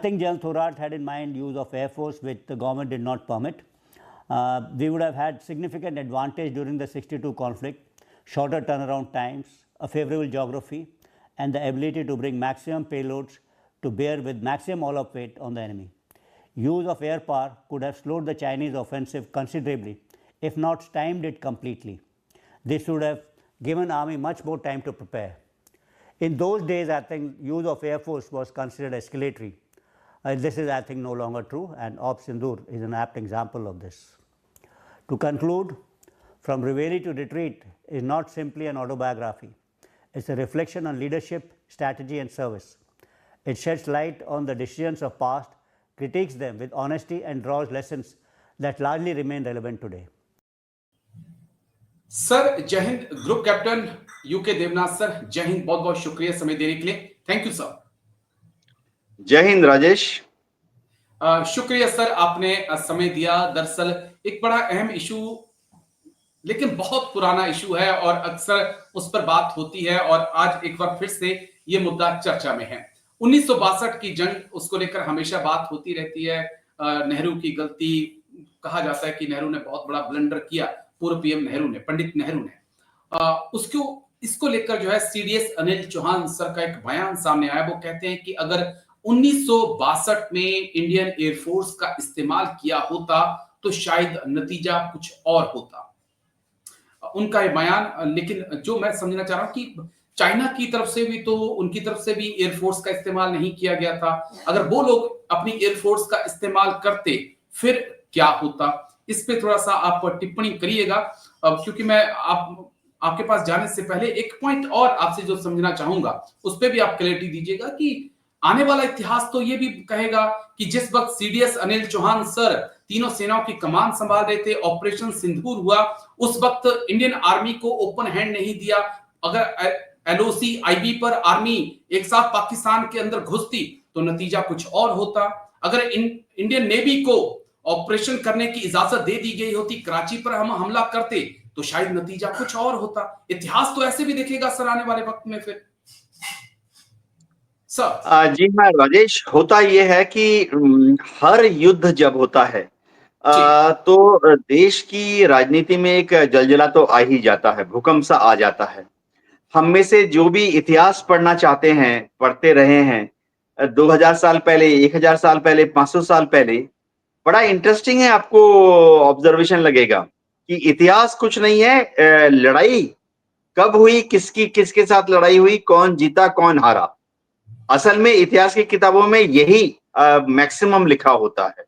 I think General Thorat had in mind use of Air Force, which the government did not permit. We would have had significant advantage during the 62 conflict, shorter turnaround times, a favorable geography, and the ability to bring maximum payloads to bear with maximum all-up weight on the enemy. Use of air power could have slowed the Chinese offensive considerably, if not stymied it completely. This would have given army much more time to prepare. In those days, I think use of Air Force was considered escalatory. This is, I think, no longer true, and Op Sindoor is an apt example of this. To conclude, From Reverie to Retreat is not simply an autobiography. It's a reflection on leadership, strategy, and service. It sheds light on the decisions of past, critiques them with honesty, and draws lessons that largely remain relevant today. Sir जय हिंद, group captain UK Devnath sir, जय हिंद, बहुत बहुत शुक्रिया समय देने के लिए। Thank you sir. जय हिंद राजेश। शुक्रिया सर, आपने समय दिया। दरअसल एक बड़ा अहम इशू, लेकिन बहुत पुराना इशू है और अक्सर उस पर बात होती है, और आज एक बार फिर से ये मुद्दा चर्चा में है। 1962 की जंग, उसको लेकर हमेशा बात होती रहती है। नेहरू की गलती, कहा जाता है कि नेहरू ने बहुत बड़ा ब्लंडर किया, पूर्व पीएम नेहरू ने, पंडित नेहरू ने। इसको लेकर जो है सीडीएस अनिल चौहान सर का एक बयान सामने आया। वो कहते हैं कि अगर 1962 में इंडियन एयरफोर्स का इस्तेमाल किया होता तो शायद नतीजा कुछ और होता, उनका ये बयान। लेकिन जो मैं समझना चाह रहा हूं कि चाइना की तरफ से भी, तो उनकी तरफ से भी एयरफोर्स का इस्तेमाल नहीं किया गया था। अगर वो लोग अपनी एयरफोर्स का इस्तेमाल करते फिर क्या होता, इस पे थोड़ा सा आप टिप्पणी करिएगा। क्योंकि मैं आपके पास जाने से पहले एक पॉइंट और आपसे जो समझना चाहूंगा, उस पे भी आप क्लैरिटी दीजिएगा कि आने वाला इतिहास तो ये भी कहेगा कि जिस वक्त सीडीएस अनिल चौहान सर तीनों सेनाओं की कमान संभाल रहे थे, ऑपरेशन सिंदूर हुआ, उस वक्त इंडियन आर्मी को ओपन हैंड नहीं दिया। अगर एलओसी आईबी पर आर्मी एक साथ पाकिस्तान के अंदर घुसती तो नतीजा कुछ और होता। अगर इंडियन नेवी को ऑपरेशन करने की इजाजत दे दी गई होती, कराची पर हम हमला करते तो शायद नतीजा कुछ और होता। इतिहास तो ऐसे भी देखेगा सर आने वाले वक्त में फिर सर। जी हाँ राजेश, होता यह है कि हर युद्ध जब होता है तो देश की राजनीति में एक जलजला तो आ ही जाता है, भूकंप सा आ जाता है। हम में से जो भी इतिहास पढ़ना चाहते हैं, पढ़ते रहे हैं, 2000 साल पहले, 1000 साल पहले, 500 साल पहले, बड़ा इंटरेस्टिंग है। आपको ऑब्जर्वेशन लगेगा कि इतिहास कुछ नहीं है, लड़ाई कब हुई, किसके साथ लड़ाई हुई, कौन जीता कौन हारा, असल में इतिहास की किताबों में यही मैक्सिमम लिखा होता है।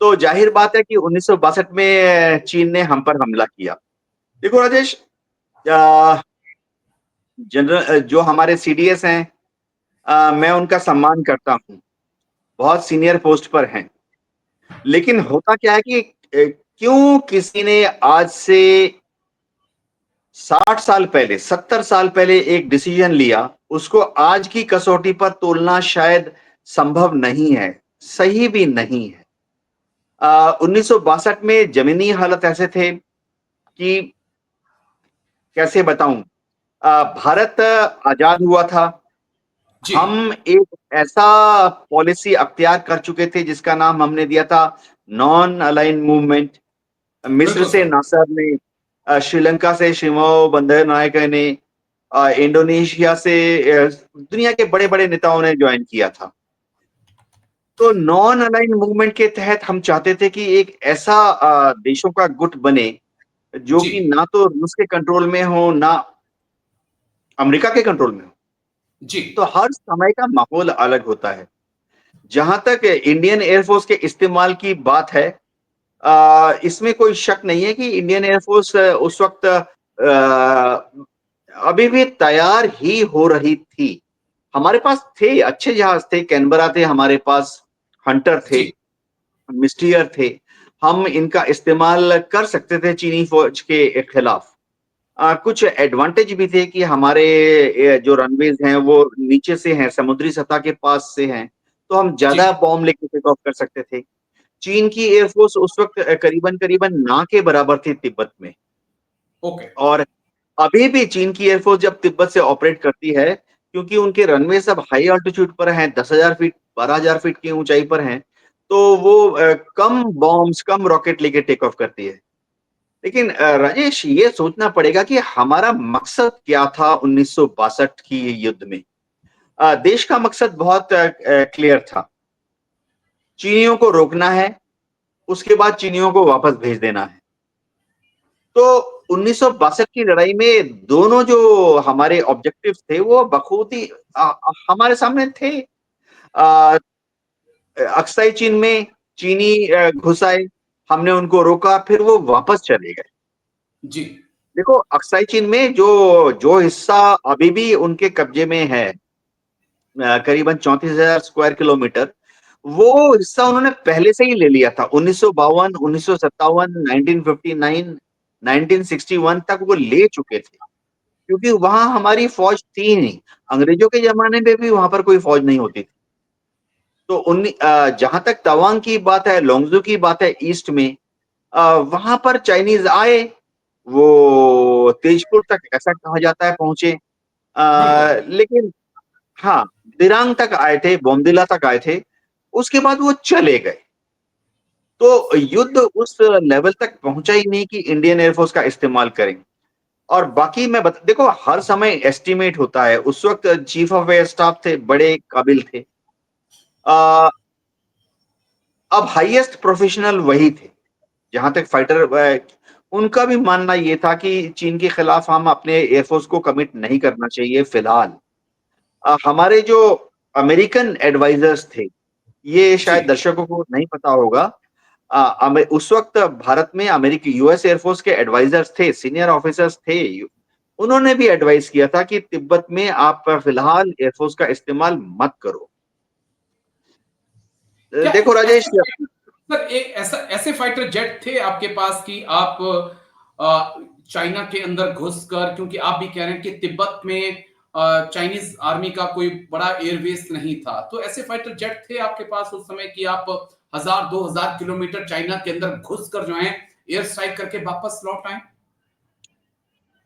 तो जाहिर बात है कि 1962 में चीन ने हम पर हमला किया। देखो राजेश, जनरल जो हमारे सीडीएस हैं, मैं उनका सम्मान करता हूं, बहुत सीनियर पोस्ट पर हैं। लेकिन होता क्या है कि क्यों किसी ने आज से 60 साल पहले, 70 साल पहले एक डिसीजन लिया, उसको आज की कसौटी पर तोलना शायद संभव नहीं है, सही भी नहीं है। 1962 में जमीनी हालत ऐसे थे कि कैसे बताऊं, भारत आजाद हुआ था। हम एक ऐसा पॉलिसी अख्तियार कर चुके थे जिसका नाम हमने दिया था नॉन अलाइन मूवमेंट। मिस्र से नासर ने, श्रीलंका से शिमो बंदरनायक ने, इंडोनेशिया से दुनिया के बड़े बड़े नेताओं ने ज्वाइन किया था। तो नॉन अलाइन मूवमेंट के तहत हम चाहते थे कि एक ऐसा देशों का गुट बने जो कि ना तो रूस के कंट्रोल में हो, ना अमेरिका के कंट्रोल में हो। जी। तो हर समय का माहौल अलग होता है। जहां तक इंडियन एयरफोर्स के इस्तेमाल की बात है, इसमें कोई शक नहीं है कि इंडियन एयरफोर्स उस वक्त अभी भी तैयार ही हो रही थी। हमारे पास थे, अच्छे जहाज थे, कैनबरा थे हमारे पास, हंटर थे, मिस्टियर थे। हम इनका इस्तेमाल कर सकते थे चीनी फौज के खिलाफ। कुछ एडवांटेज भी थे कि हमारे जो रनवेज हैं वो नीचे से हैं, समुद्री सतह के पास से हैं, तो हम ज्यादा बॉम्ब लेके टेक ऑफ कर सकते थे। चीन की एयरफोर्स उस वक्त करीबन ना के बराबर थी तिब्बत में। ओके। और अभी भी चीन की एयरफोर्स जब तिब्बत से ऑपरेट करती है, क्योंकि उनके रनवे सब हाई ऑल्टीट्यूड पर हैं, 10,000 फीट, 12,000 फीट की ऊंचाई पर हैं, तो वो कम बॉम्ब्स, कम रॉकेट लेके टेक ऑफ करती है। लेकिन राजेश, ये सोचना पड़ेगा कि हमारा मकसद क्या था 1962 की युद्ध में। देश का मकसद बहुत क्लियर था। चीनियों को रोकना है, उसके बाद चीनियों को वापस भेज देना है। तो 1962 की लड़ाई में दोनों जो हमारे ऑब्जेक्टिव्स थे वो बखूबी हमारे सामने थे। अ, अक्साई चीन में चीनी घुस आए, हमने उनको रोका, फिर वो वापस चले गए। जी। देखो, अक्साई चीन में जो जो हिस्सा अभी भी उनके कब्जे में है, करीबन 34,000 स्क्वायर किलोमीटर, वो हिस्सा उन्होंने पहले से ही ले लिया था। 1952, 1957, 1959, 1961 तक वो ले चुके थे, क्योंकि वहां हमारी फौज थी नहीं। अंग्रेजों के जमाने में भी वहां पर कोई फौज नहीं होती थी। तो जहां तक तवांग की बात है, लोंगजू की बात है, ईस्ट में वहां पर चाइनीज आए, वो तेजपुर तक, ऐसा कहा जाता है, पहुंचे। बिल्कुल। लेकिन हाँ, दिरांग तक आए थे, बोमदिला तक आए थे, उसके बाद वो चले गए। तो युद्ध उस लेवल तक पहुंचा ही नहीं कि इंडियन एयरफोर्स का इस्तेमाल करें। और बाकी देखो, हर समय एस्टिमेट होता है। उस वक्त चीफ ऑफ एयर स्टाफ थे, बड़े काबिल थे। आ, अब हाईएस्ट प्रोफेशनल वही थे। जहां तक फाइटर, उनका भी मानना ये था कि चीन के खिलाफ हम अपने एयरफोर्स को कमिट नहीं करना चाहिए फिलहाल। हमारे जो अमेरिकन एडवाइजर्स थे, ये जी। शायद दर्शकों को नहीं पता होगा। उस वक्त भारत में अमेरिकी यूएस एयरफोर्स के एडवाइजर्स थे, सीनियर ऑफिसर्स थे। उन्होंने भी एडवाइस किया था कि तिब्बत में आप फिलहाल एयरफोर्स का इस्तेमाल मत करो। क्या देखो राजेश, सर एक ऐसे फाइटर जेट थे आपके पास कि आप चाइना के अंदर घुसकर, क्योंकि आप भी कह रहे हैं कि तिब्बत में चाइनीज आर्मी का कोई बड़ा एयरबेस नहीं था, तो ऐसे फाइटर जेट थे आपके पास उस समय कि आप 1,000-2,000 किलोमीटर चाइना के अंदर घुसकर जो है एयर स्ट्राइक करके वापस लौट आए?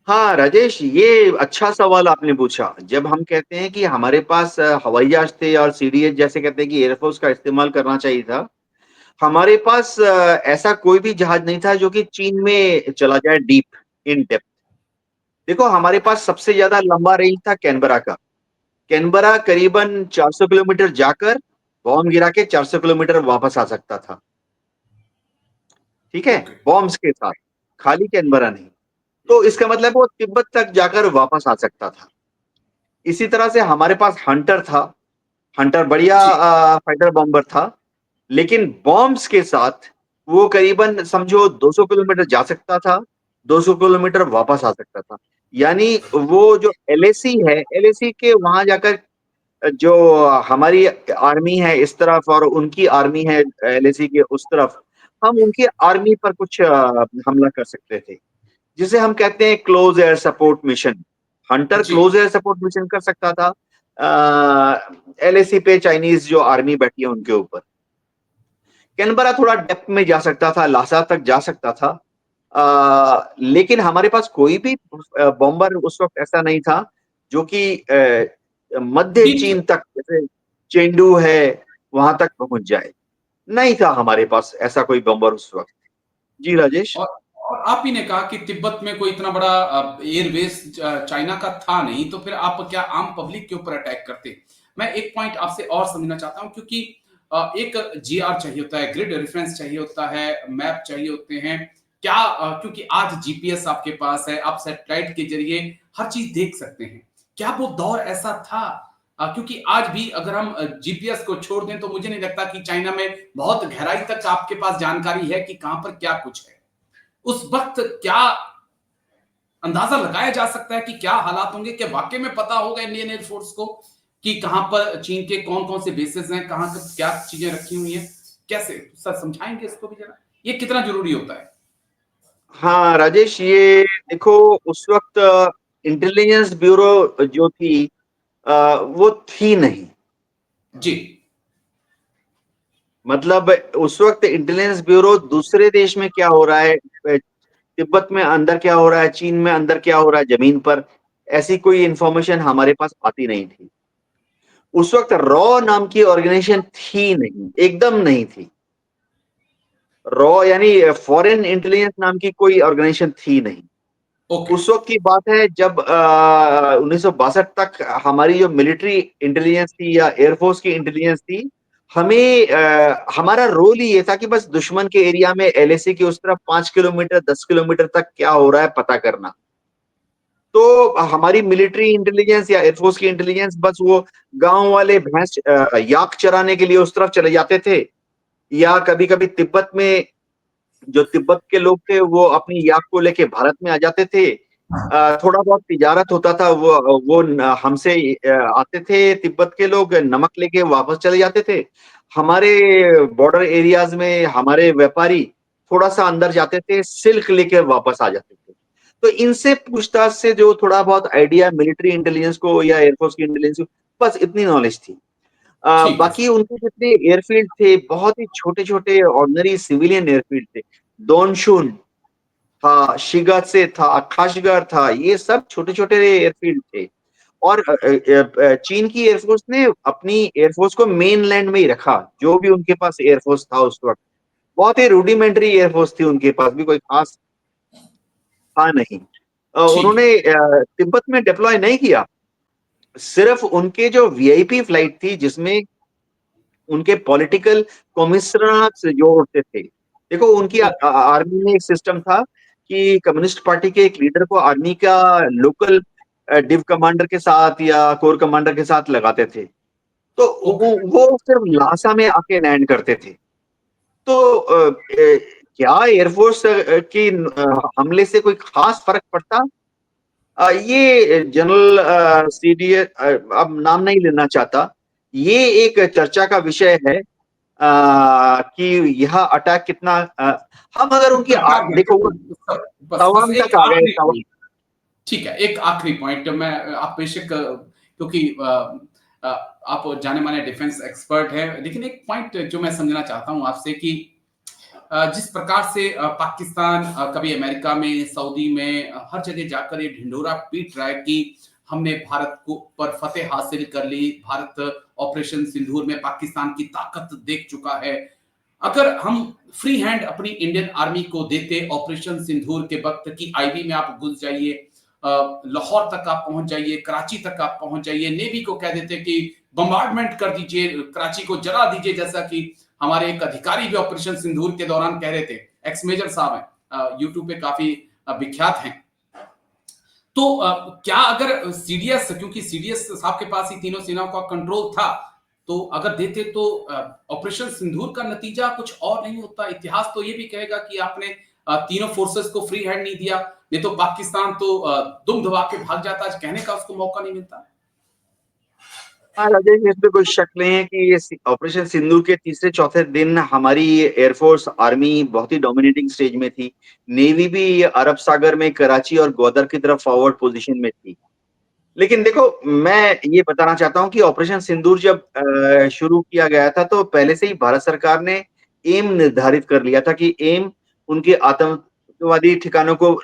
हाँ राजेश, ये अच्छा सवाल आपने पूछा। जब हम कहते हैं कि हमारे पास हवाई जहाज थे और सीडीएस जैसे कहते हैं कि एयरफोर्स का इस्तेमाल करना चाहिए था, हमारे पास ऐसा कोई भी जहाज नहीं था जो कि चीन में चला जाए डीप, इन डेप्थ। देखो, हमारे पास सबसे ज्यादा लंबा रेंज था कैनबरा का। कैनबरा करीबन 400 किलोमीटर जाकर बॉम्ब गिरा के 400 किलोमीटर वापस आ सकता था। ठीक है, ओके। बॉम्ब्स के साथ, खाली कैनबरा नहीं। तो इसका मतलब वो तिब्बत तक जाकर वापस आ सकता था। इसी तरह से हमारे पास हंटर था। हंटर बढ़िया जी। फाइटर बॉम्बर था, लेकिन बॉम्ब्स के साथ वो करीबन समझो 200 किलोमीटर जा सकता था, 200 किलोमीटर वापस आ सकता था। यानी वो जो एलएसी है, एलएसी के वहां जाकर जो हमारी आर्मी है इस तरफ और उनकी आर्मी है एलएसी के उस तरफ, हम उनकी आर्मी पर कुछ हमला कर सकते थे, जिसे हम कहते हैं close air support mission. Hunter जी। क्लोज एयर सपोर्ट मिशन कर सकता था एलएसी पे, चाइनीज जो आर्मी बैठी है उनके ऊपर। कैनबरा थोड़ा डेप्थ में जा सकता था, लासा तक जा सकता था। लेकिन हमारे पास कोई भी बॉम्बर उस वक्त ऐसा नहीं था जो कि मध्य डीप से। चीन तक, जैसे चेंडू है, वहां तक पहुंच जाए। नहीं था हमारे पास ऐसा कोई बॉम्बर उस वक्त। जी राजेश। और और आप ही ने कहा कि तिब्बत में कोई इतना बड़ा एयरबेस चाइना का था नहीं, तो फिर आप क्या आम पब्लिक के ऊपर अटैक करते? मैं एक पॉइंट आपसे और समझना चाहता हूं, क्योंकि एक जीआर चाहिए होता है, ग्रिड रेफरेंस चाहिए होता है, मैप चाहिए होते हैं। क्या क्योंकि आज जीपीएस आपके पास है, आप सैटेलाइट के जरिए हर चीज देख सकते हैं। क्या वो दौर ऐसा था? क्योंकि आज भी अगर हम जीपीएस को छोड़ दें तो मुझे नहीं लगता कि चाइना में बहुत गहराई तक आपके पास जानकारी है कि कहां पर क्या कुछ है। उस वक्त क्या अंदाजा लगाया जा सकता है कि क्या हालात होंगे? क्या वाकई में पता होगा इंडियन एयरफोर्स को कि कहां पर चीन के कौन कौन से बेसेस हैं, कहां पर क्या चीजें रखी हुई हैं? कैसे सर समझाएंगे इसको भी जरा, ये कितना जरूरी होता है? हाँ राजेश, ये देखो, उस वक्त इंटेलिजेंस ब्यूरो जो थी वो थी नहीं। जी। मतलब उस वक्त इंटेलिजेंस ब्यूरो दूसरे देश में क्या हो रहा है, तिब्बत में अंदर क्या हो रहा है, चीन में अंदर क्या हो रहा है जमीन पर, ऐसी कोई इंफॉर्मेशन हमारे पास आती नहीं थी। उस वक्त रॉ नाम की ऑर्गेनाइजेशन थी नहीं, एकदम नहीं थी। रॉ यानी फॉरेन इंटेलिजेंस नाम की कोई ऑर्गेनाइजेशन थी नहीं। ओके। उस वक्त की बात है जब 1962 तक हमारी जो मिलिट्री इंटेलिजेंस थी या एयरफोर्स की इंटेलिजेंस थी, हमें हमारा रोल ही ये था कि बस दुश्मन के एरिया में एलएसी की उस तरफ 5 किलोमीटर 10 किलोमीटर तक क्या हो रहा है पता करना। तो हमारी मिलिट्री इंटेलिजेंस या एयरफोर्स की इंटेलिजेंस बस वो गांव वाले भैंस याक चराने के लिए उस तरफ चले जाते थे, या कभी कभी तिब्बत में जो तिब्बत के लोग थे वो अपनी याक को लेके भारत में आ जाते थे। थोड़ा बहुत तिजारत होता था, वो हमसे आते थे तिब्बत के लोग, नमक लेके वापस चले जाते थे। हमारे बॉर्डर एरियाज में हमारे व्यापारी थोड़ा सा अंदर जाते थे, सिल्क लेके वापस आ जाते थे। तो इनसे पूछताछ से जो थोड़ा बहुत आइडिया मिलिट्री इंटेलिजेंस को या एयरफोर्स की इंटेलिजेंस को, बस इतनी नॉलेज थी। ठीक है बाकी सर। उनके जितने एयरफील्ड थे बहुत ही छोटे छोटे ऑर्डिनरी सिविलियन एयरफील्ड थे। दोनशुन था, शिगात्से था, खाशगार था, ये सब छोटे छोटे एयरफील्ड थे। और चीन की एयरफोर्स ने अपनी एयरफोर्स को मेन लैंड में ही रखा, जो भी उनके पास एयरफोर्स था उस वक्त। बहुत ही रूडिमेंट्री एयरफोर्स थी उनके पास, भी कोई खास था नहीं। ठीक है। उन्होंने तिब्बत में डिप्लॉय नहीं किया। सिर्फ उनके जो वीआईपी फ्लाइट थी जिसमें उनके पॉलिटिकल कमिश्नर से जोड़ते थे। देखो उनकी ओके। आर्मी में एक सिस्टम था कि कम्युनिस्ट पार्टी के एक लीडर को आर्मी का लोकल डिव कमांडर के साथ या कोर कमांडर के साथ लगाते थे। तो ओके। वो सिर्फ लासा में आके लैंड करते थे। तो क्या एयरफोर्स की हमले से कोई खास फर्क पड़ता? ये जनरल सीडीए, अब नाम नहीं लेना चाहता, ये एक चर्चा का विषय है कि यह अटैक कितना हम अगर उनकी सरकार में देखो वो सर, बस बस तवांग एक तक आ गए। आखिरी पॉइंट। ठीक है, एक आखिरी पॉइंट मैं आप बेशक क्योंकि आप जाने माने डिफेंस एक्सपर्ट हैं, लेकिन एक पॉइंट जो मैं समझना चाहता हूं आपसे कि जिस प्रकार से पाकिस्तान कभी अमेरिका में, सऊदी में, हर जगह जाकर ये ढिंढोरा पीट रहा है कि हमने भारत को पर फतेह हासिल कर ली, भारत ऑपरेशन सिंदूर में पाकिस्तान की ताकत देख चुका है। अगर हम फ्री हैंड अपनी इंडियन आर्मी को देते ऑपरेशन सिंदूर के वक्त की आईबी में आप घुस जाइए, लाहौर तक आप पहुंच जाइए, कराची तक आप पहुंच जाइए, नेवी को कह देते कि बम्बार्डमेंट कर दीजिए, कराची को जला दीजिए, जैसा कि हमारे एक अधिकारी भी ऑपरेशन सिंदूर के दौरान कह रहे थे, एक्स मेजर साहब हैं, यूट्यूब पे काफी विख्यात हैं। तो क्या अगर सीडीएस, क्योंकि सीडीएस साहब के पास ही तीनों सेनाओं का कंट्रोल था, तो अगर देते तो ऑपरेशन सिंदूर का नतीजा कुछ और नहीं होता? इतिहास तो ये भी कहेगा कि आपने तीनों फोर्सेस को फ्री हैंड नहीं दिया, नहीं तो पाकिस्तान तो दुम दबा के भाग जाता, आज कहने का उसको मौका नहीं मिलता। हाँ राजेश, इसमें कोई शक नहीं है कि ये ऑपरेशन सिंदूर के तीसरे चौथे दिन हमारी एयरफोर्स आर्मी बहुत ही डोमिनेटिंग स्टेज में थी। नेवी भी अरब सागर में कराची और ग्वादर की तरफ फॉरवर्ड पोजीशन में थी। लेकिन देखो मैं ये बताना चाहता हूँ कि ऑपरेशन सिंदूर जब शुरू किया गया था तो पहले से ही भारत सरकार ने एम निर्धारित कर लिया था कि एम उनके आतंकवादी ठिकानों को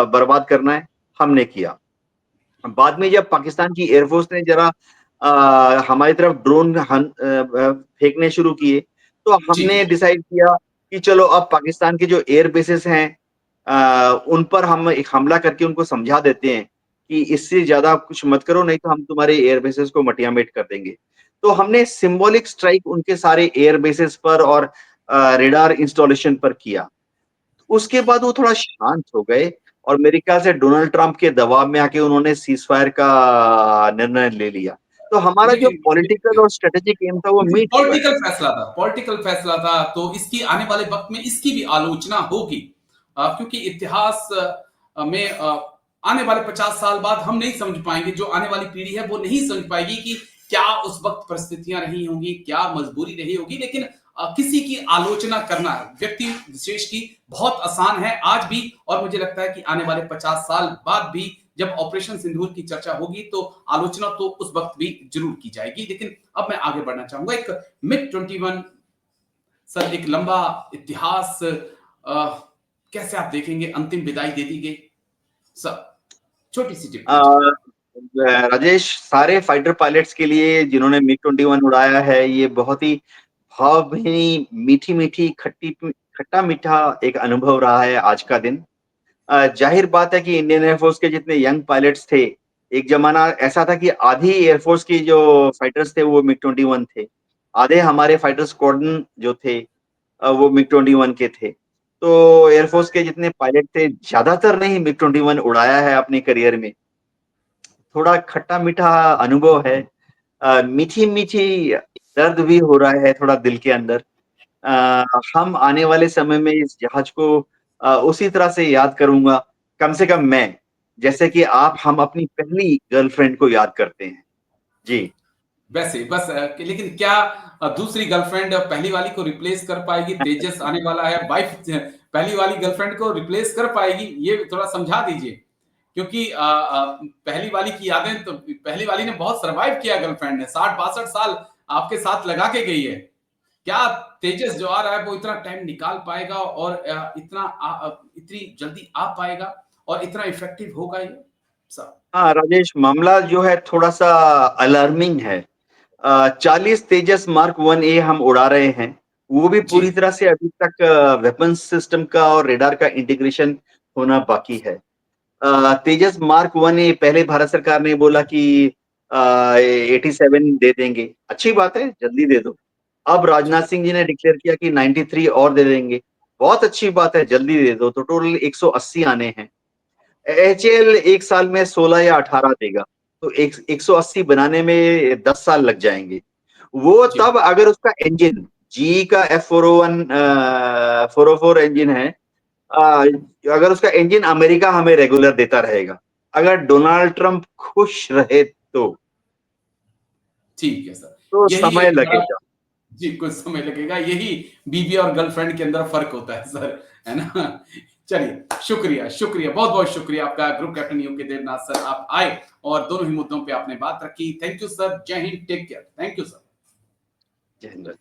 बर्बाद करना है। हमने किया। बाद में जब पाकिस्तान की एयरफोर्स ने जरा हमारी तरफ ड्रोन फेंकने शुरू किए, तो जी। हमने डिसाइड किया कि चलो अब पाकिस्तान के जो एयर बेसेस हैं उन पर हम एक हमला करके उनको समझा देते हैं कि इससे ज्यादा कुछ मत करो, नहीं तो हम तुम्हारे एयर बेसेस को मटियामेट कर देंगे। तो हमने सिंबॉलिक स्ट्राइक उनके सारे एयर बेसेस पर और रेडार इंस्टॉलेशन पर किया। उसके बाद वो थोड़ा शांत हो गए और मेरे ख्याल से डोनाल्ड ट्रंप के दबाव में आके उन्होंने सीज फायर का निर्णय ले लिया। तो हमारा जो पॉलिटिकल देखिए, और स्ट्रेटेजिक एम था वो मीट हुआ है। पॉलिटिकल फैसला था, पॉलिटिकल फैसला था, तो इसकी आने वाले वक्त में इसकी भी आलोचना होगी, क्योंकि इतिहास में आने वाले 50 साल बाद हम नहीं समझ पाएंगे, जो आने वाली पीढ़ी है वो नहीं समझ पाएगी कि क्या उस वक्त परिस्थितियां रही होंगी, क्या मजबूरी रही होगी। लेकिन किसी की आलोचना करना व्यक्ति विशेष की बहुत आसान है आज भी, और मुझे लगता है कि आने वाले 50 साल बाद भी जब ऑपरेशन सिंदूर की चर्चा होगी तो आलोचना तो उस वक्त भी जरूर की जाएगी। लेकिन अब मैं आगे बढ़ना चाहूंगा, एक मिग 21 सर, एक लंबा इतिहास, कैसे आप देखेंगे? अंतिम विदाई दे दी गई सर, छोटी सी अ, टिप्पणी जी। राजेश, सारे फाइटर पायलट्स के लिए जिन्होंने मिग-21 उड़ाया है, ये बहुत ही भावभीनी, मीठी-मीठी, खट्टा-मीठा एक अनुभव रहा है आज का दिन। जाहिर बात है कि इंडियन एयरफोर्स के जितने यंग पायलट्स थे, एक ज़माना ऐसा था कि आधी एयरफोर्स की जो फाइटर्स थे, वो मिग-21 थे। आधे हमारे फाइटर स्क्वाड्रन जो थे वो मिग-21 के थे। तो एयरफोर्स के जितने पायलट थे, ज़्यादातर ने ही मिग-21 उड़ाया है अपने करियर में। थोड़ा खट्टा-मीठा अनुभव है। मीठी-मीठी दर्द भी हो रहा है थोड़ा दिल के अंदर। हम आने वाले समय में इस जहाज को उसी तरह से याद करूँगा, कम से कम मैं, जैसे कि हम अपनी पहली गर्लफ्रेंड को याद करते हैं। जी। वैसे बस लेकिन क्या दूसरी गर्लफ्रेंड पहली वाली को रिप्लेस कर पाएगी? तेजस आने वाला है, वाइफ पहली वाली गर्लफ्रेंड को रिप्लेस कर पाएगी? ये थोड़ा समझा दीजिए। क्योंकि पहली वाली की यादें तो पहली वाली ने बहुत सर्वाइव किया, गर्लफ्रेंड ने 60-62 साल आपके साथ लगा के गई है। क्या तेजस जो आ रहा है वो इतना टाइम निकाल पाएगा और इतनी जल्दी आ पाएगा और इतना इफेक्टिव होगा ये सब? हाँ, राजेश, मामला जो है थोड़ा-सा अलार्मिंग है। 40 तेजस मार्क 1 ए हम उड़ा रहे हैं, वो भी जी, पूरी तरह से अभी तक वेपन सिस्टम का और रेडार का इंटीग्रेशन होना बाकी है। तेजस मार्क 1 ए पहले भारत सरकार ने बोला कि 87 दे देंगे। अच्छी बात है, जल्दी दे दो। अब जी, राजनाथ सिंह जी ने डिक्लेयर किया कि 93 और दे देंगे। बहुत अच्छी बात है, जल्दी दे दो। तो टोटल 180 आने हैं। एचएएल 1 साल में 16 या 18 देगा, तो 180 बनाने में 10 साल लग जाएँगे। वो जी, तब अगर उसका इंजन जीई का F401 404 इंजन है, अ, अगर उसका इंजन अमेरिका हमें रेगुलर देता रहेगा, अगर डोनाल्ड ट्रंप खुश रहे ठीक है सर। तो यही समय एक बड़ा लगेगा। जी, कुछ समय लगेगा। यही बीवी और गर्लफ्रेंड के अंदर फ़र्क होता है सर, है ना? चलिए, शुक्रिया, शुक्रिया, बहुत-बहुत शुक्रिया आपका group captain UK Devnath sir, आप आए और दोनों ही मुद्दों पे आपने बात रखी। थैंक यू सर, जय हिंद, take care. Thank you sir. जय हिंद।